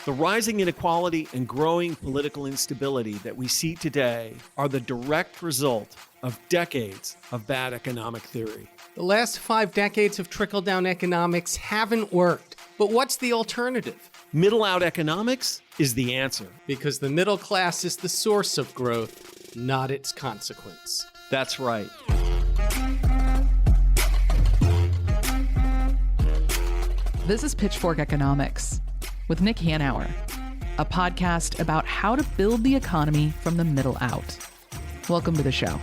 The rising inequality and growing political instability that we see today are the direct result of decades of bad economic theory. The last 5 decades of trickle-down economics haven't worked. But what's the alternative? Middle-out economics is the answer. Because the middle class is the source of growth, not its consequence. That's right. This is Pitchfork Economics with Nick Hanauer, a podcast about how to build the economy from the middle out. Welcome to the show.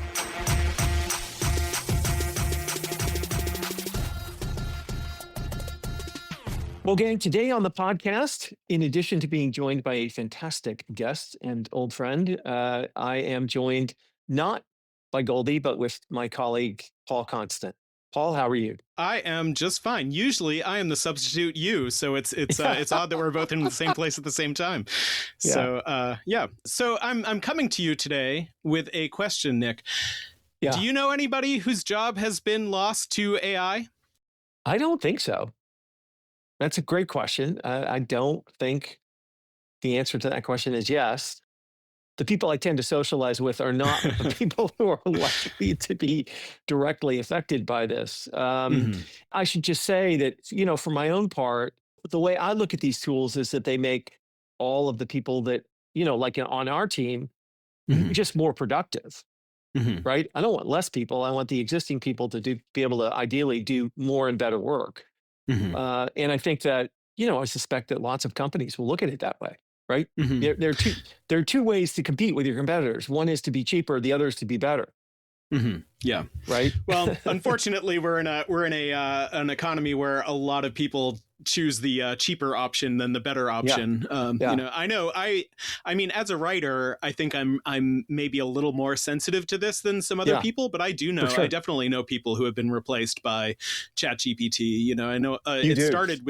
Well, gang, today on the podcast, in addition to being joined by a fantastic guest and old friend, I am joined not by Goldie, but with my colleague, Paul Constant. Paul, how are you? I am just fine. Usually I am the substitute you, so it's odd that we're both in the same place at the same time. Yeah. So I'm coming to you today with a question, Nick. Yeah. Do you know anybody whose job has been lost to AI? I don't think so. That's a great question. I don't think the answer to that question is yes. The people I tend to socialize with are not the people who are likely to be directly affected by this. I should just say that, for my own part, the way I look at these tools is that they make all of the people that, like on our team, just more productive, right? I don't want less people. I want the existing people to be able to ideally do more and better work. And I think that, I suspect that lots of companies will look at it that way. Right? There are two ways to compete with your competitors. One is to be cheaper. The other is to be better. Yeah. Right. Well, unfortunately, we're in an economy where a lot of people choose the cheaper option than the better option. I know. I mean, as a writer, I think I'm maybe a little more sensitive to this than some other people, but I do know, I definitely know people who have been replaced by ChatGPT. I know it started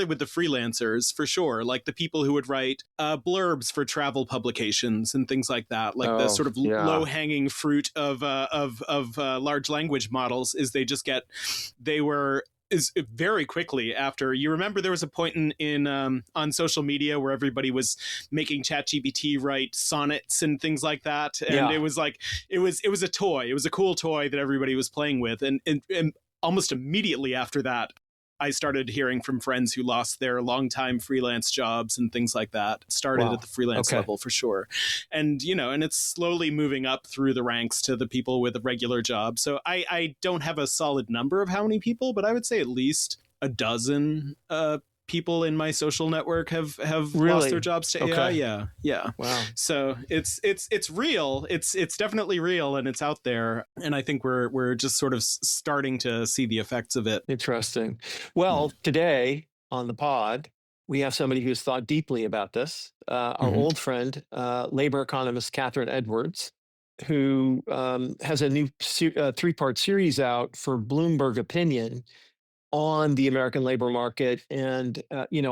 with the freelancers for sure, like the people who would write blurbs for travel publications and things like that, like the sort of low hanging fruit of large language models is is very quickly after. You remember there was a point in on social media where everybody was making ChatGPT write sonnets and things like that, and it was like it was a toy. It was a cool toy that everybody was playing with, and almost immediately after that, I started hearing from friends who lost their longtime freelance jobs and things like that. Started at the freelance level for sure. And, and it's slowly moving up through the ranks to the people with a regular job. So I don't have a solid number of how many people, but I would say at least a dozen people in my social network have lost their jobs to AI. Yeah. Wow. So it's real. It's definitely real, and it's out there. And I think we're just sort of starting to see the effects of it. Interesting. Well, today on the pod, we have somebody who's thought deeply about this. Our old friend, labor economist Kathryn Edwards, who has a new 3-part series out for Bloomberg Opinion on the American labor market and,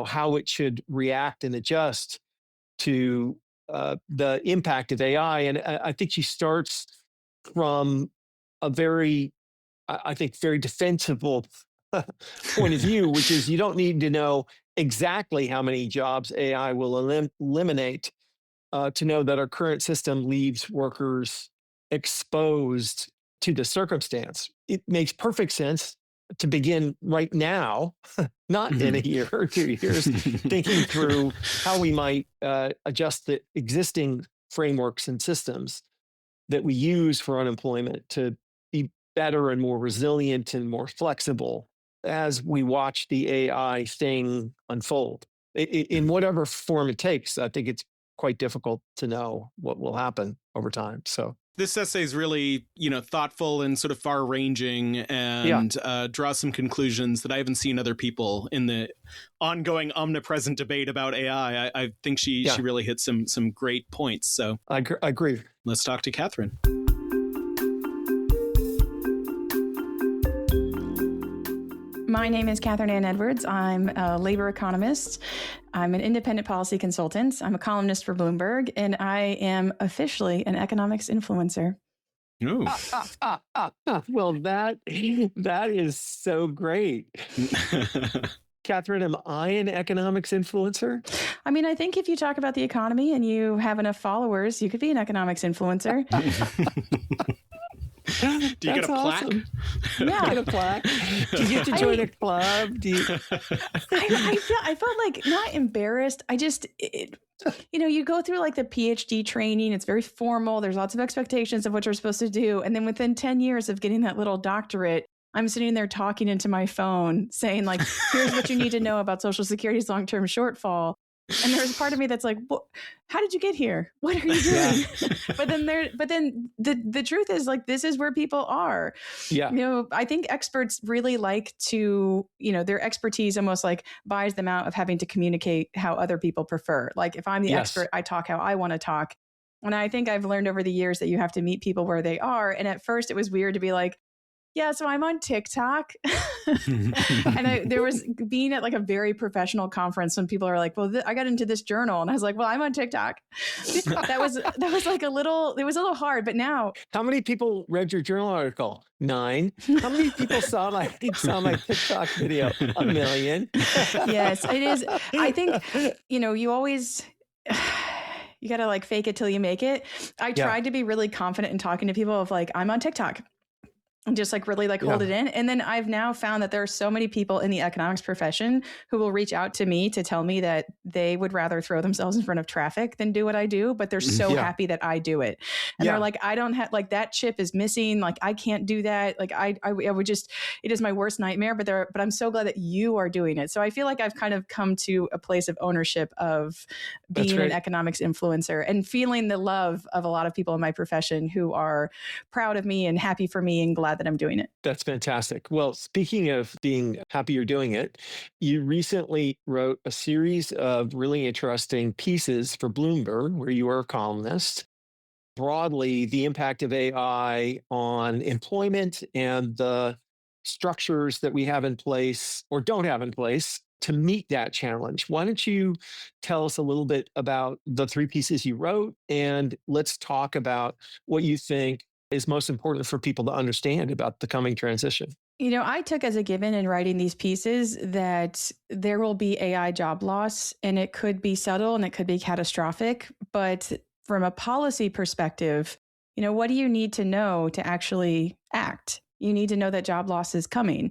how it should react and adjust to the impact of AI. And I think she starts from a very defensible point of view, which is you don't need to know exactly how many jobs AI will eliminate to know that our current system leaves workers exposed to the circumstance. It makes perfect sense to begin right now, not in a year or 2 years, thinking through how we might adjust the existing frameworks and systems that we use for unemployment to be better and more resilient and more flexible as we watch the AI thing unfold. In whatever form it takes, I think it's quite difficult to know what will happen over time. So this essay is really, thoughtful and sort of far-ranging and draws some conclusions that I haven't seen other people in the ongoing omnipresent debate about AI. I think she really hit some great points. So I agree. Let's talk to Kathryn. My name is Kathryn Anne Edwards. I'm a labor economist. I'm an independent policy consultant. I'm a columnist for Bloomberg, and I am officially an economics influencer. Ooh. Well, that is so great. Kathryn, am I an economics influencer? I mean, I think if you talk about the economy and you have enough followers, you could be an economics influencer. Do you get a plaque? Awesome. Yeah. Get a plaque. Do you get to join a club? I felt like not embarrassed. You go through like the PhD training. It's very formal. There's lots of expectations of what you're supposed to do. And then within 10 years of getting that little doctorate, I'm sitting there talking into my phone saying like, here's what you need to know about Social Security's long-term shortfall. And there's part of me that's like, well, how did you get here? What are you doing? But then the truth is like, this is where people are. Yeah. I think experts really like to, their expertise almost like buys them out of having to communicate how other people prefer. Like if I'm the expert, I talk how I want to talk. And I think I've learned over the years that you have to meet people where they are. And at first it was weird to be like, yeah, so I'm on TikTok. And there was being at like a very professional conference when people are like, well, I got into this journal. And I was like, well, I'm on TikTok. That was like it was a little hard, but now. How many people read your journal article? 9. How many people saw my TikTok video? 1 million. Yes, it is. I think, you always... You got to like fake it till you make it. I tried to be really confident in talking to people of like, I'm on TikTok. And just like really like hold it in. And then I've now found that there are so many people in the economics profession who will reach out to me to tell me that they would rather throw themselves in front of traffic than do what I do, but they're so happy that I do it. And they're like, I don't have like that chip is missing. Like I can't do that. Like I would just, it is my worst nightmare, but I'm so glad that you are doing it. So I feel like I've kind of come to a place of ownership of being an economics influencer and feeling the love of a lot of people in my profession who are proud of me and happy for me and glad that I'm doing it. That's fantastic. Well, speaking of being happy you're doing it, you recently wrote a series of really interesting pieces for Bloomberg, where you are a columnist. Broadly, the impact of AI on employment and the structures that we have in place or don't have in place to meet that challenge. Why don't you tell us a little bit about the 3 pieces you wrote, and let's talk about what you think is most important for people to understand about the coming transition. I took as a given in writing these pieces that there will be AI job loss, and it could be subtle and it could be catastrophic. But from a policy perspective, what do you need to know to actually act? You need to know that job loss is coming.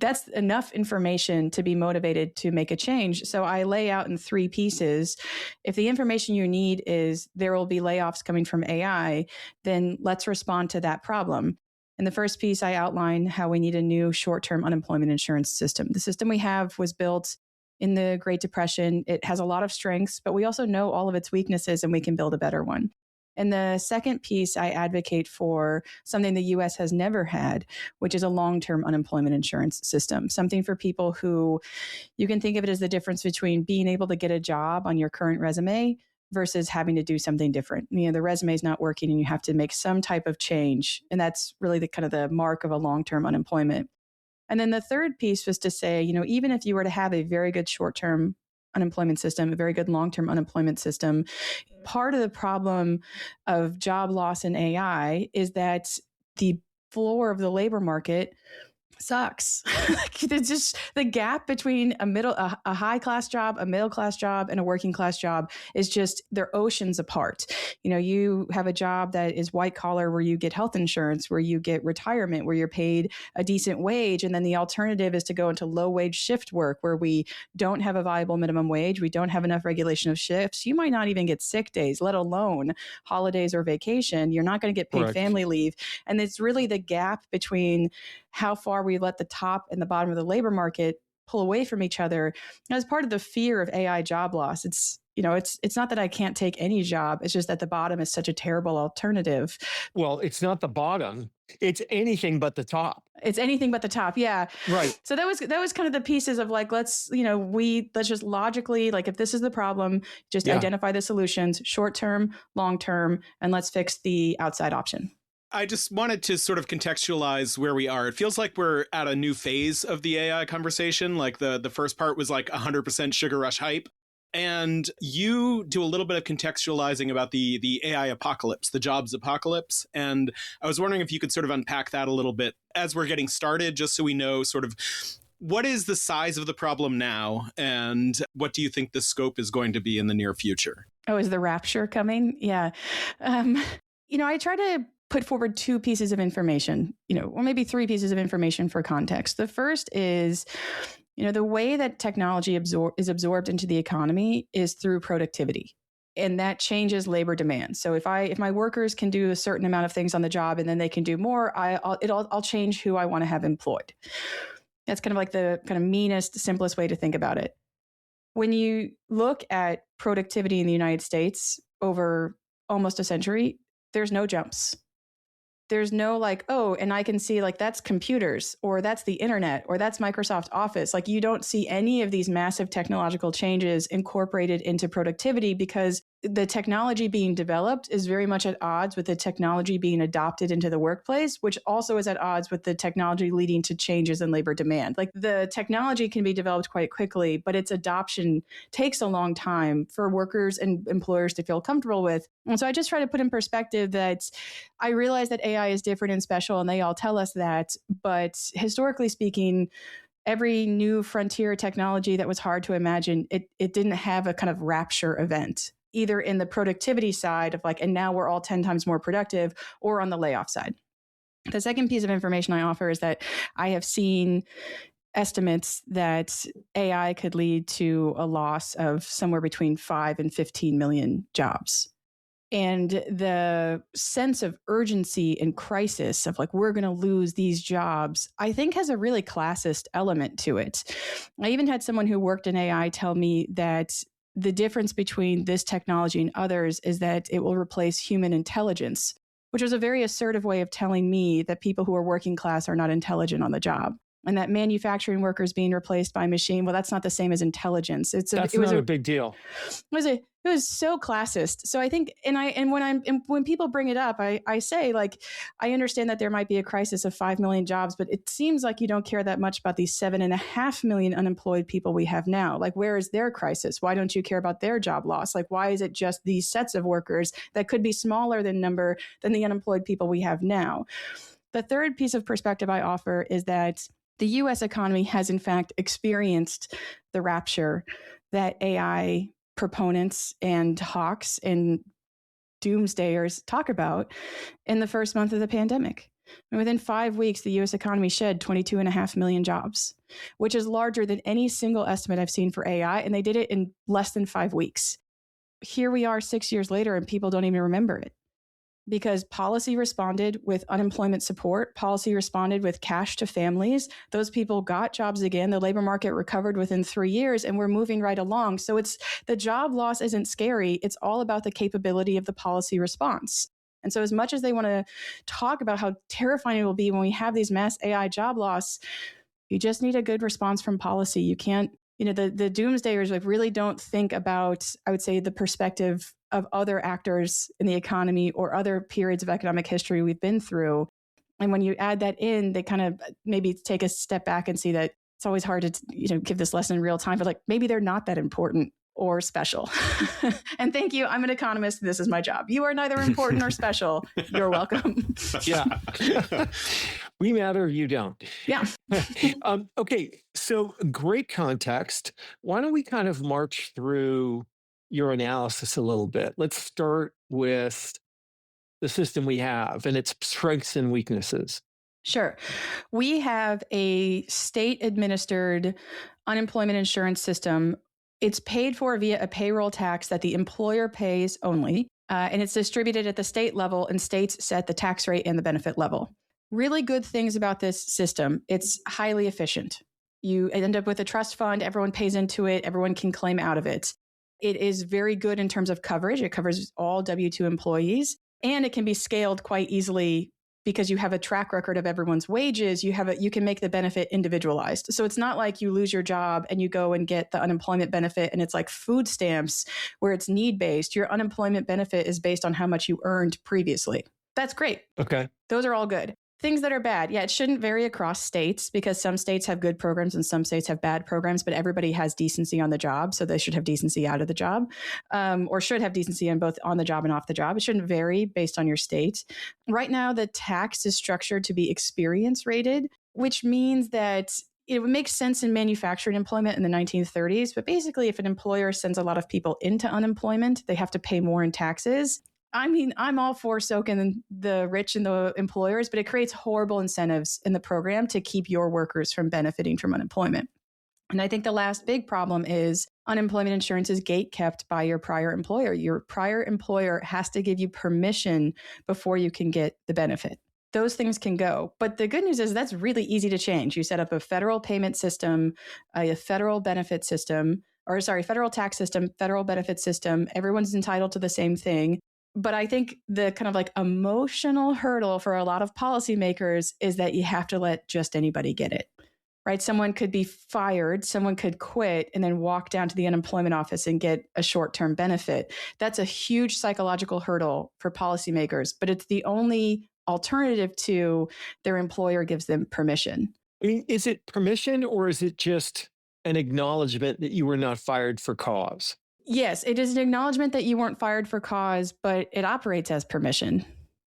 That's enough information to be motivated to make a change. So I lay out in 3 pieces. If the information you need is there will be layoffs coming from AI, then let's respond to that problem. In the first piece, I outline how we need a new short-term unemployment insurance system. The system we have was built in the Great Depression. It has a lot of strengths, but we also know all of its weaknesses, and we can build a better one. In the second piece, I advocate for something the U.S. has never had, which is a long-term unemployment insurance system, something for people who you can think of it as the difference between being able to get a job on your current resume versus having to do something different. The resume is not working and you have to make some type of change. And that's really the kind of the mark of a long-term unemployment. And then the third piece was to say, even if you were to have a very good short-term unemployment system, a very good long-term unemployment system, part of the problem of job loss in AI is that the floor of the labor market sucks. It's just the gap between a high class job, a middle class job, and a working class job is just, they're oceans apart. You have a job that is white collar where you get health insurance, where you get retirement, where you're paid a decent wage. And then the alternative is to go into low wage shift work where we don't have a viable minimum wage. We don't have enough regulation of shifts. You might not even get sick days, let alone holidays or vacation. You're not going to get paid family leave. And it's really the gap between how far we let the top and the bottom of the labor market pull away from each other. As part of the fear of AI job loss, it's not that I can't take any job. It's just that the bottom is such a terrible alternative. Well, it's not the bottom. It's anything but the top. It's anything but the top. Yeah. Right. So that was kind of the pieces of like, let's just logically, like if this is the problem, just identify the solutions, short term, long term, and let's fix the outside option. I just wanted to sort of contextualize where we are. It feels like we're at a new phase of the AI conversation. Like the first part was like 100% sugar rush hype. And you do a little bit of contextualizing about the AI apocalypse, the jobs apocalypse. And I was wondering if you could sort of unpack that a little bit as we're getting started, just so we know sort of What is the size of the problem now, and what do you think the scope is going to be in the near future? Oh, is the rapture coming? Yeah. I try to put forward two pieces of information, or maybe three pieces of information for context. The first is, the way that technology is absorbed into the economy is through productivity. And that changes labor demand. So if my workers can do a certain amount of things on the job and then they can do more, I'll change who I want to have employed. That's kind of like the kind of meanest, simplest way to think about it. When you look at productivity in the United States over almost a century, there's no jumps. There's no like, oh, and I can see like that's computers or that's the internet or that's Microsoft Office. Like you don't see any of these massive technological changes incorporated into productivity because the technology being developed is very much at odds with the technology being adopted into the workplace, which also is at odds with the technology leading to changes in labor demand. Like the technology can be developed quite quickly, but its adoption takes a long time for workers and employers to feel comfortable with. And so I just try to put in perspective that I realize that AI is different and special, and they all tell us that. But historically speaking, every new frontier technology that was hard to imagine, it didn't have a kind of rapture event, either in the productivity side of like, and now we're all 10 times more productive, or on the layoff side. The second piece of information I offer is that I have seen estimates that AI could lead to a loss of somewhere between 5 and 15 million jobs. And the sense of urgency and crisis of like, we're going to lose these jobs, I think has a really classist element to it. I even had someone who worked in AI tell me that the difference between this technology and others is that it will replace human intelligence, which was a very assertive way of telling me that people who are working class are not intelligent on the job. And that manufacturing workers being replaced by machine, well, that's not the same as intelligence. It was a big deal. It was so classist. So I think, when people bring it up, I say like, I understand that there might be a crisis of 5 million jobs, but it seems like you don't care that much about these 7.5 million unemployed people we have now. Like, where is their crisis? Why don't you care about their job loss? Like, why is it just these sets of workers that could be smaller than the unemployed people we have now? The third piece of perspective I offer is that the U.S. economy has, in fact, experienced the rapture that AI proponents and hawks and doomsdayers talk about in the first month of the pandemic. And within 5 weeks, the U.S. economy shed 22.5 million jobs, which is larger than any single estimate I've seen for AI, and they did it in less than 5 weeks. Here we are 6 years later, and people don't even remember it. Because policy responded with unemployment support, policy responded with cash to families. Those people got jobs again. The labor market recovered within 3 years, and we're moving right along. So the job loss isn't scary. It's all about the capability of the policy response. And so as much as they want to talk about how terrifying it will be when we have these mass AI job loss, you just need a good response from policy. You can't, the doomsdayers like really don't think about, I would say, the perspective of other actors in the economy or other periods of economic history we've been through. And when you add that in, they kind of maybe take a step back and see that it's always hard to give this lesson in real time, but like maybe they're not that important or special. And thank you. I'm an economist. This is my job. You are neither important or special. You're welcome. Yeah. We matter. You don't. Yeah. Okay. So great context. Why don't we kind of march through your analysis a little bit? Let's start with the system we have and its strengths and weaknesses. Sure. We have a state-administered unemployment insurance system. It's paid for via a payroll tax that the employer pays only, and it's distributed at the state level, and states set the tax rate and the benefit level. Really good things about this system. It's highly efficient. You end up with a trust fund. Everyone pays into it. Everyone can claim out of it. It is very good in terms of coverage. It covers all W-2 employees, and it can be scaled quite easily because you have a track record of everyone's wages. You can make the benefit individualized. So it's not like you lose your job and you go and get the unemployment benefit and it's like food stamps where it's need-based. Your unemployment benefit is based on how much you earned previously. That's great. Okay. Those are all good. Things that are bad. Yeah, it shouldn't vary across states because some states have good programs and some states have bad programs, but everybody has decency on the job. So they should have decency out of the job, or should have decency on both on the job and off the job. It shouldn't vary based on your state. Right now, the tax is structured to be experience rated, which means that it would make sense in manufacturing employment in the 1930s. But basically, if an employer sends a lot of people into unemployment, they have to pay more in taxes. I mean, I'm all for soaking the rich and the employers, but it creates horrible incentives in the program to keep your workers from benefiting from unemployment. And I think the last big problem is unemployment insurance is gatekept by your prior employer. Your prior employer has to give you permission before you can get the benefit. Those things can go. But the good news is that's really easy to change. You set up a federal payment system, a federal benefit system, federal tax system, federal benefit system. Everyone's entitled to the same thing. But I think the kind of like emotional hurdle for a lot of policymakers is that you have to let just anybody get it, right? Someone could be fired, someone could quit and then walk down to the unemployment office and get a short-term benefit. That's a huge psychological hurdle for policymakers, but it's the only alternative to their employer gives them permission. I mean, is it permission or is it just an acknowledgement that you were not fired for cause? Yes, it is an acknowledgement that you weren't fired for cause, but it operates as permission.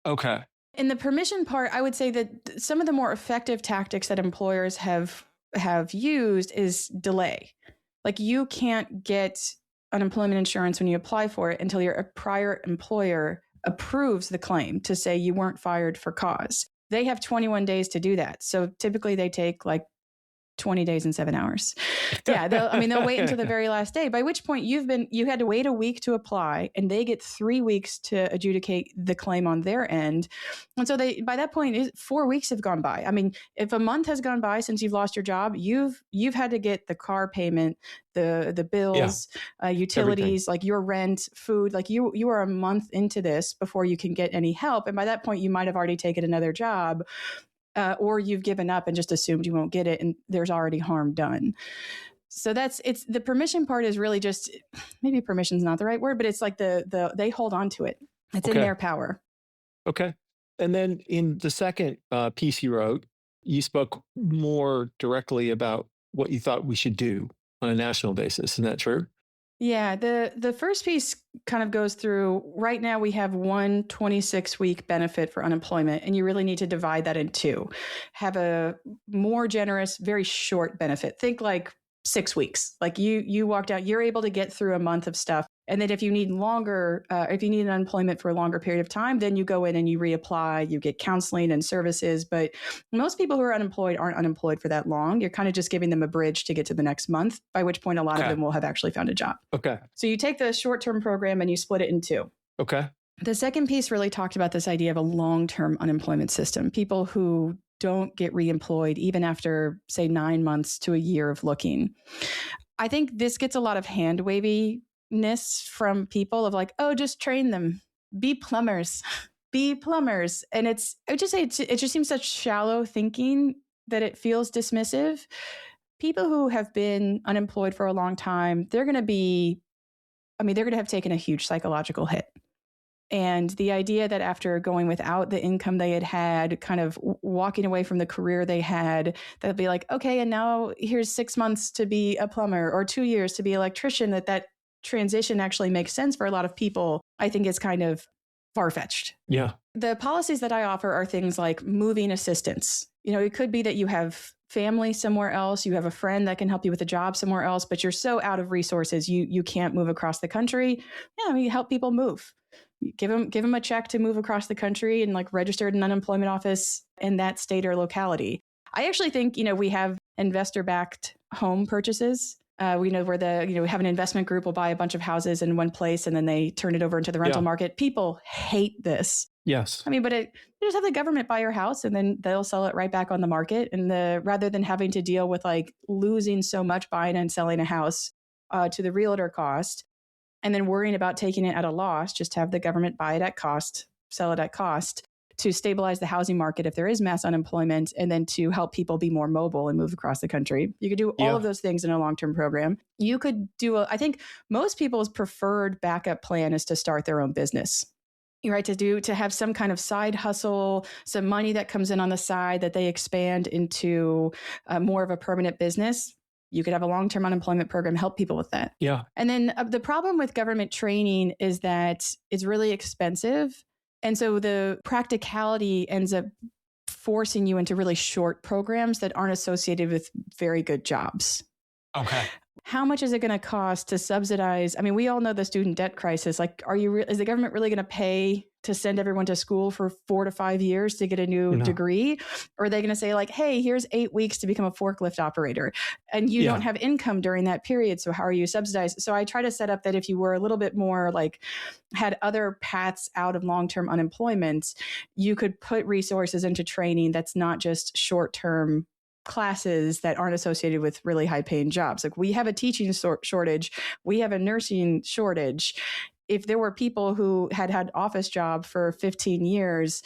Okay. In the permission part, I would say that some of the more effective tactics that employers have used is delay. Like you can't get unemployment insurance when you apply for it until your prior employer approves the claim to say you weren't fired for cause. They have 21 days to do that. So typically they take like 20 days and 7 hours. Yeah, they'll wait until the very last day, by which point you had to wait a week to apply and they get 3 weeks to adjudicate the claim on their end. And so by that point, 4 weeks have gone by. I mean, if a month has gone by since you've lost your job, you've had to get the car payment, the bills, utilities, everything. Like your rent, food, like you are a month into this before you can get any help. And by that point, you might have already taken another job. Or you've given up and just assumed you won't get it, and there's already harm done. So it's the permission part is really just, maybe permission's not the right word, but it's like they hold on to it. It's in their power. Okay. And then in the second piece you wrote, you spoke more directly about what you thought we should do on a national basis. Isn't that true? Yeah, the first piece kind of goes through, right now we have one 26-week benefit for unemployment, and you really need to divide that in two. Have a more generous, very short benefit. Think like 6 weeks. Like you walked out, you're able to get through a month of stuff. And then if you need if you need unemployment for a longer period of time, then you go in and you reapply, you get counseling and services. But most people who are unemployed aren't unemployed for that long. You're kind of just giving them a bridge to get to the next month, by which point a lot of them will have actually found a job. Okay. So you take the short-term program and you split it in two. Okay. The second piece really talked about this idea of a long-term unemployment system. People who don't get reemployed even after, say, 9 months to a year of looking. I think this gets a lot of hand-waviness from people of like, oh, just train them. Be plumbers. Be plumbers. And it just seems such shallow thinking that it feels dismissive. People who have been unemployed for a long time, they're going to have taken a huge psychological hit. And the idea that after going without the income they had, kind of walking away from the career they had, they'll be like, okay, and now here's 6 months to be a plumber or 2 years to be an electrician, that transition actually makes sense for a lot of people, I think is kind of far-fetched. Yeah. The policies that I offer are things like moving assistance. It could be that you have family somewhere else, you have a friend that can help you with a job somewhere else, but you're so out of resources, you can't move across the country. Yeah, you help people move. Give them a check to move across the country and like register at an unemployment office in that state or locality. I actually think, we have investor-backed home purchases. We know where we have an investment group will buy a bunch of houses in one place and then they turn it over into the rental market. People hate this. Yes. But they just have the government buy your house and then they'll sell it right back on the market. And rather than having to deal with like losing so much buying and selling a house to the realtor cost, and then worrying about taking it at a loss, just have the government buy it at cost, sell it at cost, to stabilize the housing market if there is mass unemployment, and then to help people be more mobile and move across the country. You could do all of those things in a long-term program. You could do I think most people's preferred backup plan is to start their own business. You're right, to have some kind of side hustle, some money that comes in on the side that they expand into more of a permanent business. You could have a long-term unemployment program help people with that. Yeah. And then the problem with government training is that it's really expensive. And so the practicality ends up forcing you into really short programs that aren't associated with very good jobs. Okay. How much is it going to cost to subsidize? I mean, we all know the student debt crisis. Like, is the government really going to pay to send everyone to school for 4 to 5 years to get a new degree? Or are they going to say like, hey, here's 8 weeks to become a forklift operator and you don't have income during that period. So how are you subsidized? So I try to set up that if you were a little bit more like had other paths out of long-term unemployment, you could put resources into training that's not just short-term classes that aren't associated with really high paying jobs. Like we have a teaching shortage. We have a nursing shortage. If there were people who had office job for 15 years,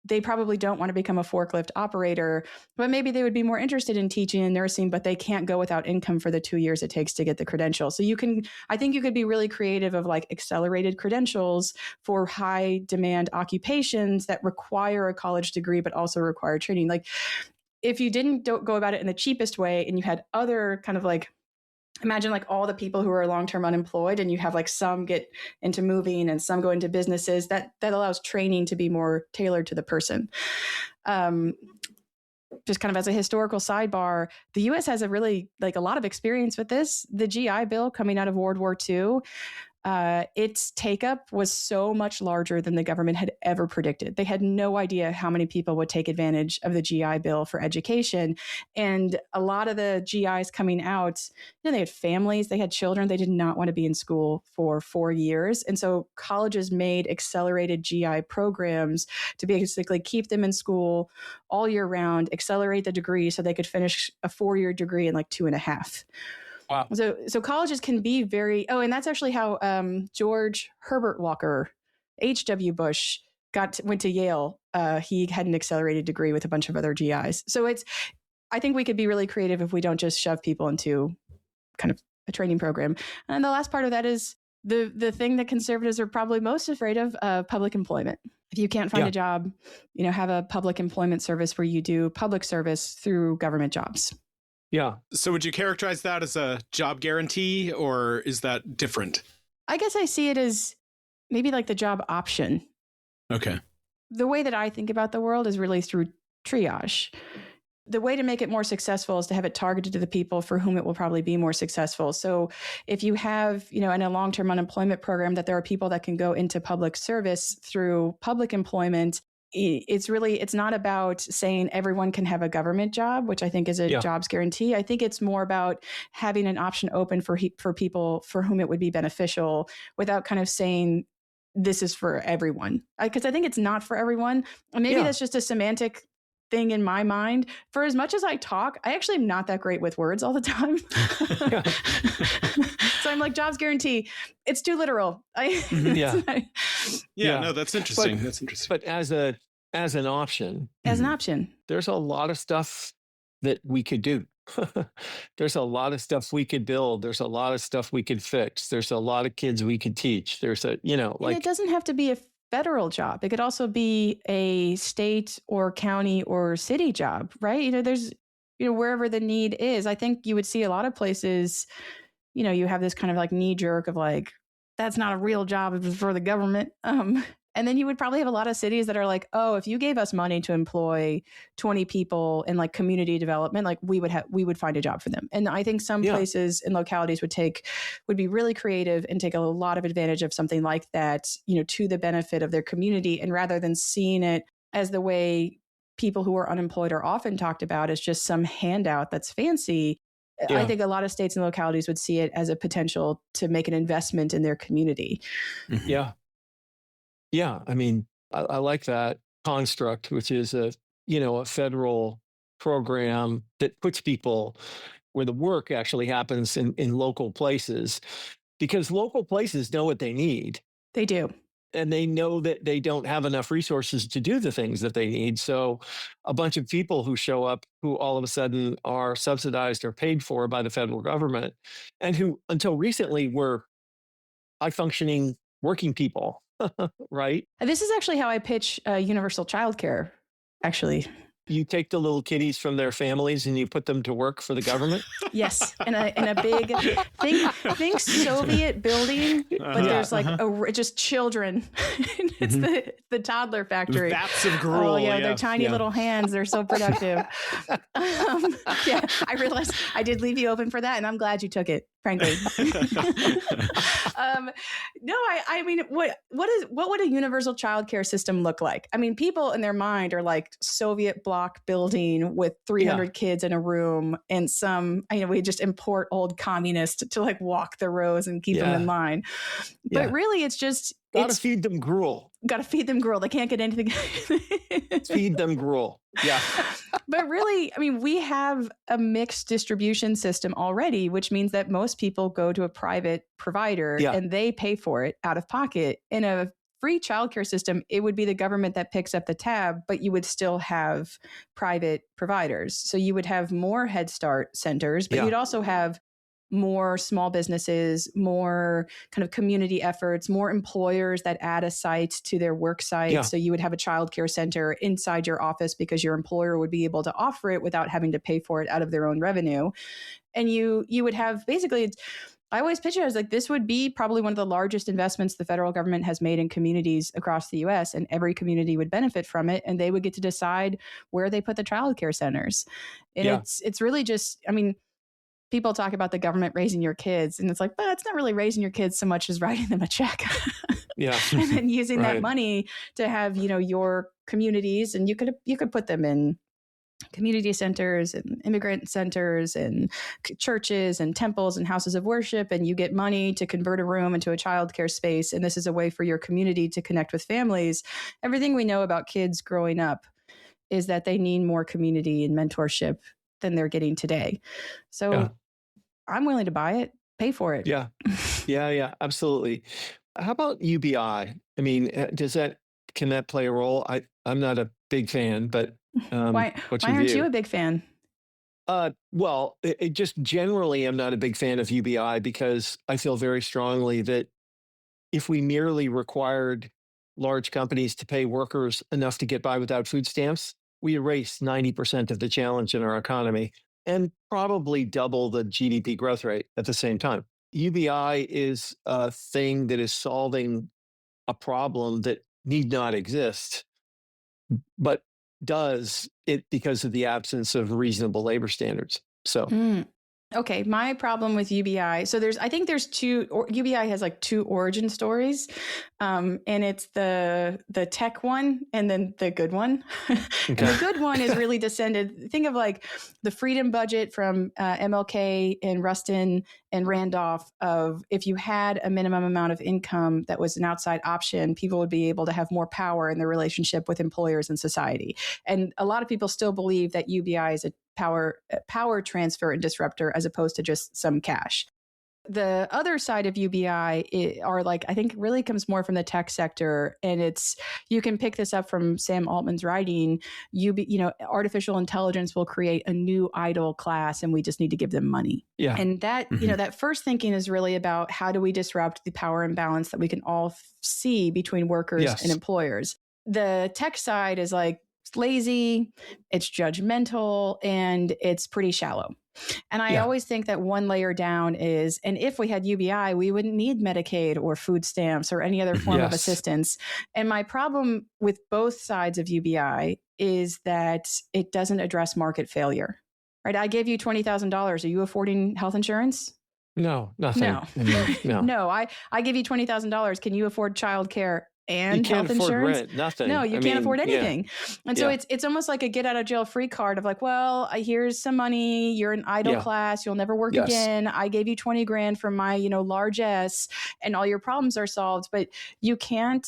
they probably don't want to become a forklift operator, but maybe they would be more interested in teaching and nursing, but they can't go without income for the 2 years it takes to get the credential. So I think you could be really creative of like accelerated credentials for high demand occupations that require a college degree, but also require training. Like if you didn't go about it in the cheapest way and you had other kind of like, imagine like all the people who are long-term unemployed and you have like some get into moving and some go into businesses, that allows training to be more tailored to the person. Just kind of as a historical sidebar, the US has a lot of experience with this. The GI Bill coming out of World War II, its take-up was so much larger than the government had ever predicted. They had no idea how many people would take advantage of the GI Bill for education. And a lot of the GIs coming out, they had families, they had children, they did not want to be in school for 4 years. And so colleges made accelerated GI programs to basically keep them in school all year round, accelerate the degree so they could finish a 4-year degree in like 2.5. Wow. So colleges can be and that's actually how George Herbert Walker, H.W. Bush went to Yale. He had an accelerated degree with a bunch of other GIs. So I think we could be really creative if we don't just shove people into kind of a training program. And the last part of that is the thing that conservatives are probably most afraid of, public employment. If you can't find a job, have a public employment service where you do public service through government jobs. Yeah. So would you characterize that as a job guarantee, or is that different? I guess I see it as maybe like the job option. Okay. The way that I think about the world is really through triage. The way to make it more successful is to have it targeted to the people for whom it will probably be more successful. So if you have, in a long-term unemployment program, that there are people that can go into public service through public employment, it's not about saying everyone can have a government job, which I think is a jobs guarantee. I think it's more about having an option open for people for whom it would be beneficial without kind of saying this is for everyone. Because I think it's not for everyone. And maybe that's just a semantic thing in my mind. For as much as I talk, I actually am not that great with words all the time. So I'm like, jobs guarantee. It's too literal. No, that's interesting. That's interesting. But as an option. As an option. There's a lot of stuff that we could do. There's a lot of stuff we could build. There's a lot of stuff we could fix. There's a lot of kids we could teach. There's and it doesn't have to be a federal job. It could also be a state or county or city job, right? There's, wherever the need is. I think you would see a lot of places, you have this kind of like knee jerk of like, that's not a real job, it's for the government. And then you would probably have a lot of cities that are like, oh, if you gave us money to employ 20 people in like community development, like we would find a job for them. And I think some places and localities would be really creative and take a lot of advantage of something like that, to the benefit of their community. And rather than seeing it as the way people who are unemployed are often talked about as just some handout that's fancy, I think a lot of states and localities would see it as a potential to make an investment in their community. Mm-hmm. Yeah. Yeah. I mean, I like that construct, which is a federal program that puts people where the work actually happens in local places, because local places know what they need. They do. And they know that they don't have enough resources to do the things that they need. So a bunch of people who show up who all of a sudden are subsidized or paid for by the federal government, and who until recently were high functioning working people, right? This is actually how I pitch universal childcare, actually. you take the little kitties from their families and you put them to work for the government. Yes, in a big think Soviet building, but there's like just children. It's the toddler factory. Vats of gruel. Oh yeah, their tiny little hands. They're so productive. Yeah, I realized I did leave you open for that, and I'm glad you took it. Frankly, no, I mean, what would a universal childcare system look like? I mean, people in their mind are like Soviet bloc building with 300 kids in a room, and we just import old communists to like walk the rows and keep them in line. But really, it's just gotta feed them gruel. Got to feed them gruel. They can't get anything. Feed them gruel. Yeah. But really, I mean, we have a mixed distribution system already, which means that most people go to a private provider and they pay for it out of pocket. In a free childcare system, it would be the government that picks up the tab, but you would still have private providers. So you would have more Head Start centers, but you'd also have more small businesses, more kind of community efforts, more employers that add a site to their work site. Yeah. So you would have a childcare center inside your office because your employer would be able to offer it without having to pay for it out of their own revenue. And you would have basically, I always pitch it as like, this would be probably one of the largest investments the federal government has made in communities across the US, and every community would benefit from it. And they would get to decide where they put the childcare centers. And it's really just, I mean, people talk about the government raising your kids, and it's like, but it's not really raising your kids so much as writing them a check. And then using that money to have, your communities, and you could put them in community centers and immigrant centers and churches and temples and houses of worship, and you get money to convert a room into a childcare space. And this is a way for your community to connect with families. Everything we know about kids growing up is that they need more community and mentorship than they're getting today. So I'm willing to buy it, pay for it. Yeah, absolutely. How about UBI? I mean, can that play a role? I'm not a big fan, but why aren't you a big fan? Well, it just generally, I'm not a big fan of UBI because I feel very strongly that if we merely required large companies to pay workers enough to get by without food stamps, we erase 90% of the challenge in our economy and probably double the GDP growth rate at the same time. UBI is a thing that is solving a problem that need not exist, but does it because of the absence of reasonable labor standards. So. Okay, my problem with UBI. So I think there's UBI has like two origin stories, and it's the tech one and then the good one. And the good one is really descended. Think of like the freedom budget from MLK and Rustin and Randolph of if you had a minimum amount of income that was an outside option, people would be able to have more power in their relationship with employers and society. And a lot of people still believe that UBI is a power transfer and disruptor as opposed to just some cash. The other side of UBI are like, I think really comes more from the tech sector. And you can pick this up from Sam Altman's writing. Artificial intelligence will create a new idle class and we just need to give them money. Yeah. And that, that first thinking is really about how do we disrupt the power imbalance that we can all see between workers and employers. The tech side is like, it's lazy, it's judgmental, and it's pretty shallow. And I always think that one layer down is, and if we had UBI, we wouldn't need Medicaid or food stamps or any other form of assistance. And my problem with both sides of UBI is that it doesn't address market failure, right? I gave you $20,000. Are you affording health insurance? No, nothing. No, I give you $20,000. Can you afford childcare and health insurance? Rent, nothing. No, you can't afford anything. And so it's almost like a get out of jail free card of like, well, here's some money. You're an idle class. You'll never work again. I gave you 20 grand from my, large S, and all your problems are solved. But you can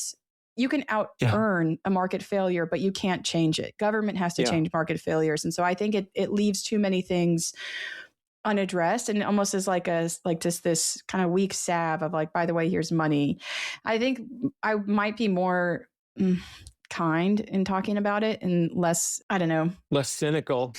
out earn a market failure, but you can't change it. Government has to change market failures. And so I think it leaves too many things unaddressed, and almost as like just this kind of weak salve of like, by the way, here's money. I think I might be more kind in talking about it and less cynical.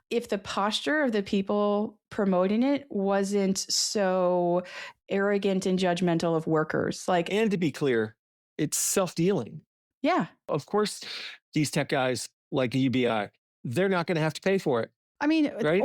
If the posture of the people promoting it wasn't so arrogant and judgmental of workers. And to be clear, it's self-dealing. Yeah. Of course, these tech guys like a UBI, they're not going to have to pay for it. I mean, right?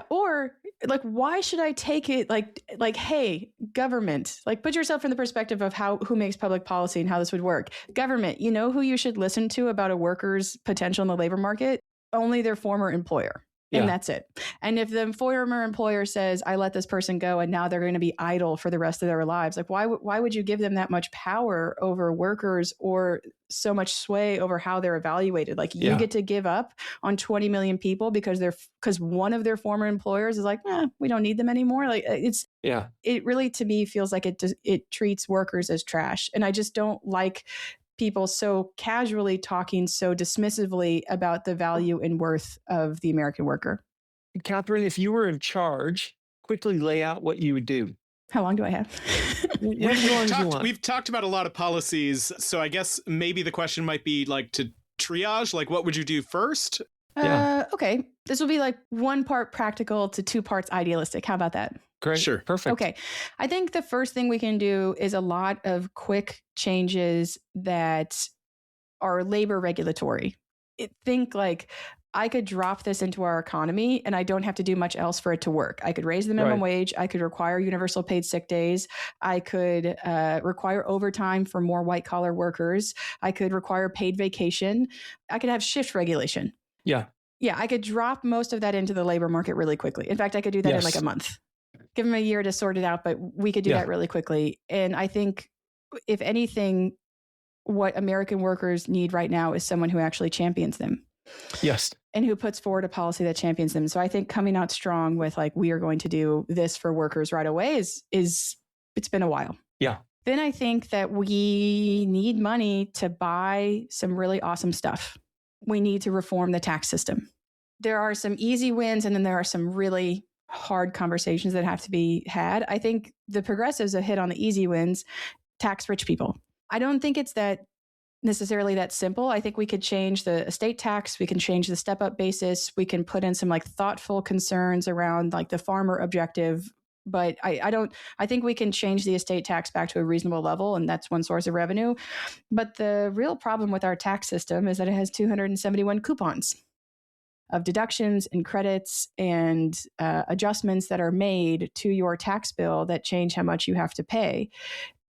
or like, why should I take it? Like, hey, government, like, put yourself in the perspective of who makes public policy and how this would work. Government, you know who you should listen to about a worker's potential in the labor market? Only their former employer. And that's it. And if the former employer says, I let this person go and now they're going to be idle for the rest of their lives, like, why would you give them that much power over workers or so much sway over how they're evaluated? Like, you get to give up on 20 million people because one of their former employers is like, we don't need them anymore. Like, it really, to me, feels like it treats workers as trash. And I just don't like people so casually talking so dismissively about the value and worth of the American worker. Kathryn, if you were in charge, quickly lay out what you would do. How long do I have? We've talked about a lot of policies, so I guess maybe the question might be like to triage, like, what would you do first? Okay. This will be like 1 part practical to 2 parts idealistic. How about that? Great. Sure. Perfect. Okay. I think the first thing we can do is a lot of quick changes that are labor regulatory. Think like, I could drop this into our economy and I don't have to do much else for it to work. I could raise the minimum wage. I could require universal paid sick days. I could require overtime for more white collar workers. I could require paid vacation. I could have shift regulation. Yeah, I could drop most of that into the labor market really quickly. In fact, I could do that in like a month. Give them a year to sort it out, but we could do that really quickly. And I think, if anything, what American workers need right now is someone who actually champions them. Yes. And who puts forward a policy that champions them. So I think coming out strong with like, we are going to do this for workers right away is it's been a while. Yeah. Then I think that we need money to buy some really awesome stuff. We need to reform the tax system. There are some easy wins, and then there are some really hard conversations that have to be had. I think the progressives have hit on the easy wins: tax rich people. I don't think it's that necessarily that simple. I think we could change the estate tax. We can change the step up basis. We can put in some like thoughtful concerns around like the farmer objective. But I think we can change the estate tax back to a reasonable level, and that's one source of revenue. But the real problem with our tax system is that it has 271 coupons of deductions and credits and adjustments that are made to your tax bill that change how much you have to pay.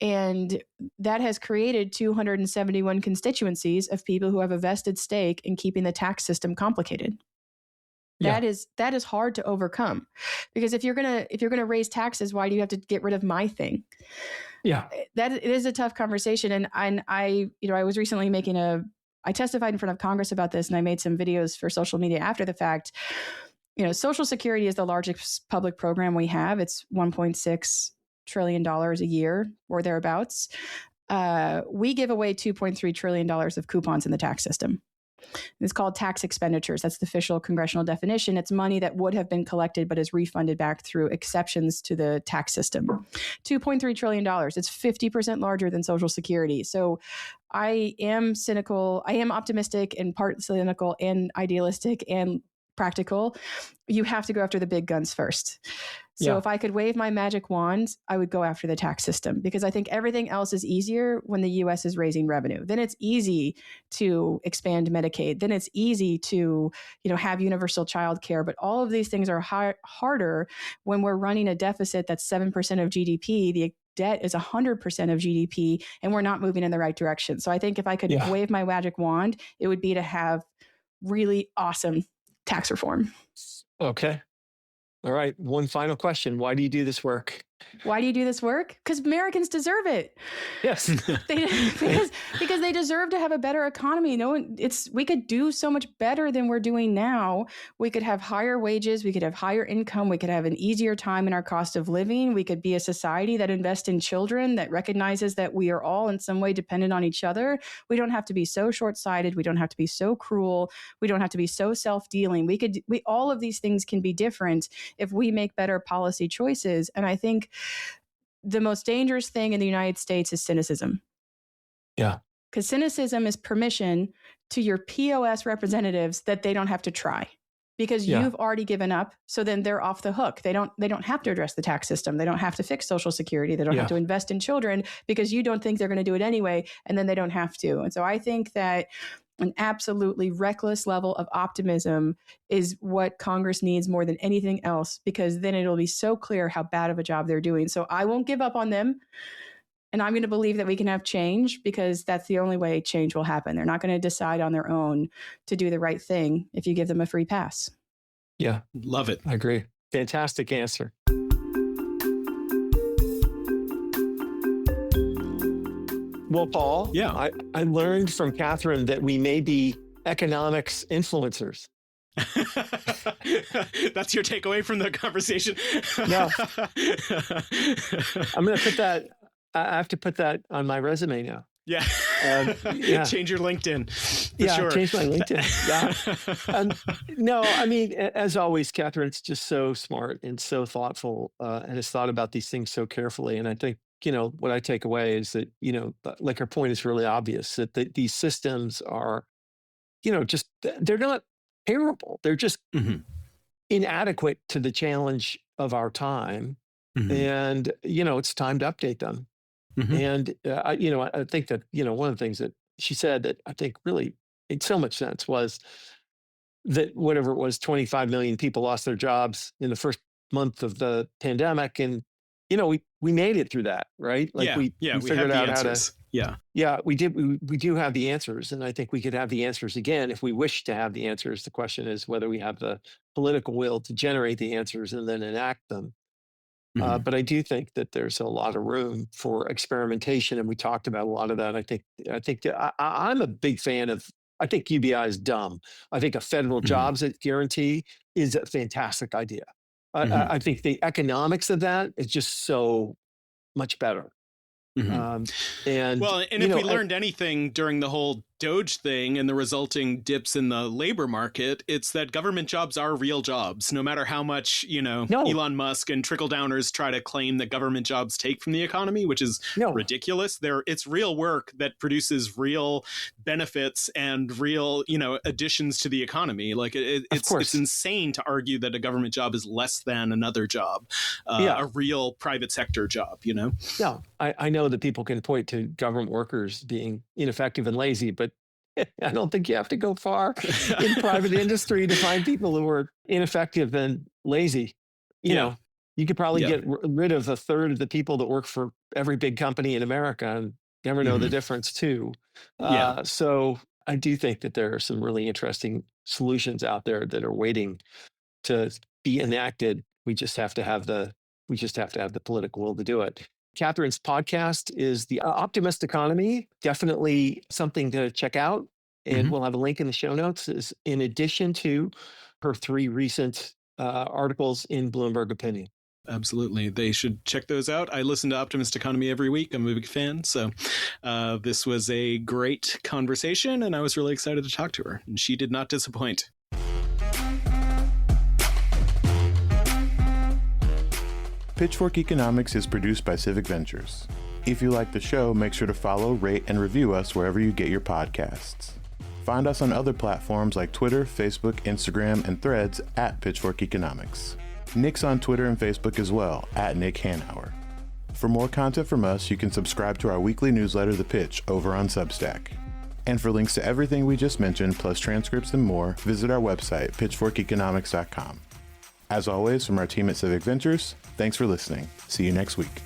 And that has created 271 constituencies of people who have a vested stake in keeping the tax system complicated. That is hard to overcome, because if you're gonna raise taxes, why do you have to get rid of my thing? Yeah, it is a tough conversation. And I was recently I testified in front of Congress about this, and I made some videos for social media after the fact. Social Security is the largest public program we have. It's $1.6 trillion a year or thereabouts. We give away $2.3 trillion of coupons in the tax system. It's called tax expenditures. That's the official congressional definition. It's money that would have been collected but is refunded back through exceptions to the tax system. $2.3 trillion. It's 50% larger than Social Security. So I am cynical. I am optimistic and part cynical and idealistic and practical. You have to go after the big guns first. So if I could wave my magic wand, I would go after the tax system, because I think everything else is easier when the U.S. is raising revenue. Then it's easy to expand Medicaid. Then it's easy to, have universal child care. But all of these things are harder when we're running a deficit that's 7% of GDP. The debt is 100% of GDP, and we're not moving in the right direction. So I think if I could wave my magic wand, it would be to have really awesome tax reform. Okay. All right. One final question. Why do you do this work? Why do you do this work? Because Americans deserve it. Yes. because they deserve to have a better economy. We could do so much better than we're doing now. We could have higher wages. We could have higher income. We could have an easier time in our cost of living. We could be a society that invests in children, that recognizes that we are all in some way dependent on each other. We don't have to be so short-sighted. We don't have to be so cruel. We don't have to be so self-dealing. All of these things can be different if we make better policy choices. And I think the most dangerous thing in the United States is cynicism. Yeah. Because cynicism is permission to your POS representatives that they don't have to try, because you've already given up. So then they're off the hook. They don't have to address the tax system. They don't have to fix Social Security. They don't have to invest in children, because you don't think they're going to do it anyway. And then they don't have to. And so I think that An absolutely reckless level of optimism is what Congress needs more than anything else, because then it'll be so clear how bad of a job they're doing. So I won't give up on them. And I'm going to believe that we can have change, because that's the only way change will happen. They're not going to decide on their own to do the right thing if you give them a free pass. Yeah. Love it. I agree. Fantastic answer. Well, Paul, yeah, I learned from Kathryn that we may be economics influencers. That's your takeaway from the conversation? No. I'm going to put that, I have to put that on my resume now. Yeah. Yeah. Change your LinkedIn. Sure. Change my LinkedIn. Yeah. No, I mean, as always, Kathryn's just so smart and so thoughtful, and has thought about these things so carefully. And I think, what I take away is that, like her point is really obvious, that these systems are, just, they're not terrible. They're just inadequate to the challenge of our time. And, it's time to update them. And, I think that, one of the things that she said that I think really made so much sense was that whatever it was, 25 million people lost their jobs in the first month of the pandemic. And, we made it through that, right? Like we figured out how to. Yeah, we did. We do have the answers. And I think we could have the answers again if we wish to have the answers. The question is whether we have the political will to generate the answers and then enact them. But I do think that there's a lot of room for experimentation, and we talked about a lot of that. I think that I'm a big fan of. I think UBI is dumb. I think a federal jobs guarantee is a fantastic idea. I think the economics of that is just so much better. And if we learned anything during the whole Doge thing and the resulting dips in the labor market, it's that government jobs are real jobs, no matter how much, Elon Musk and trickle downers try to claim that government jobs take from the economy, which is ridiculous. It's real work that produces real benefits and real, additions to the economy. Like it's insane to argue that a government job is less than another job, a real private sector job, Yeah, I know that people can point to government workers being ineffective and lazy, but I don't think you have to go far in private industry to find people who are ineffective and lazy. You could probably get rid of a third of the people that work for every big company in America and never know the difference too. So I do think that there are some really interesting solutions out there that are waiting to be enacted. We just have to have the political will to do it. Kathryn's podcast is The Optimist Economy. Definitely something to check out. And we'll have a link in the show notes, in addition to her 3 recent articles in Bloomberg Opinion. Absolutely. They should check those out. I listen to Optimist Economy every week. I'm a big fan. So this was a great conversation, and I was really excited to talk to her. And she did not disappoint. Pitchfork Economics is produced by Civic Ventures. If you like the show, make sure to follow, rate, and review us wherever you get your podcasts. Find us on other platforms like Twitter, Facebook, Instagram, and Threads at Pitchfork Economics. Nick's on Twitter and Facebook as well, at Nick Hanauer. For more content from us, you can subscribe to our weekly newsletter, The Pitch, over on Substack. And for links to everything we just mentioned, plus transcripts and more, visit our website, pitchforkeconomics.com. As always, from our team at Civic Ventures, thanks for listening. See you next week.